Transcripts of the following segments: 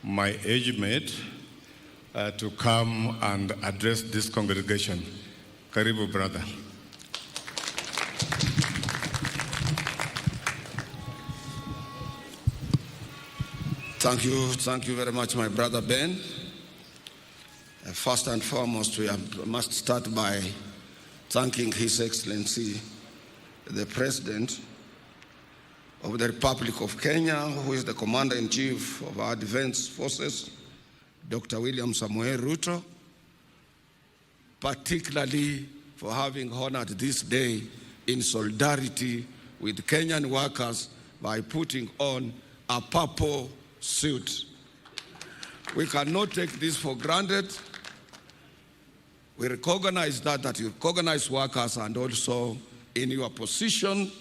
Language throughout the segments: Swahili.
my age mate to come and address this congregation. Karibu, brother. Thank you very much, my brother Ben. First and foremost, must start by thanking His Excellency, the President of the Republic of Kenya, who is the Commander-in-Chief of our Defense Forces, Dr. William Samoei Ruto, particularly for having honored this day in solidarity with Kenyan workers by putting on a purple suit. We cannot take this for granted. We recognize that you recognize workers, and also in your position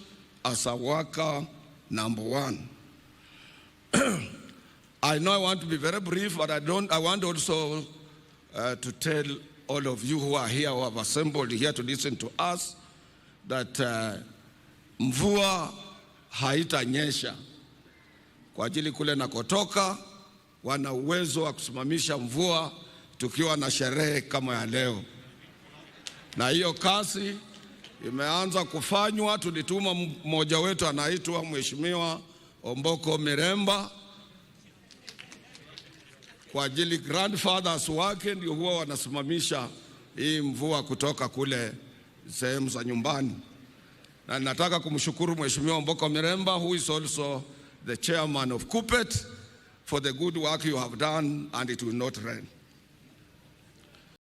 as a worker number one. I know I want to be very brief, but I want also to tell all of you who are here, who have assembled here to listen to us, that mvua haitanyesha. Kwa ajili kule nakotoka wana uwezo wa kusimamisha mvua tukiwa na sherehe kama ya leo. Na hiyo kazi imeanza kufanywa. Tulituma mmoja wetu anaitwa Mheshimiwa Omboko Miremba kwa ajili grandfathers wake ndio huwa wanasimamisha hii mvua kutoka kule sehemu za nyumbani. Na nataka kumshukuru Mheshimiwa Omboko Miremba, who is also the chairman of KUPPET, for the good work you have done, and it will not rain.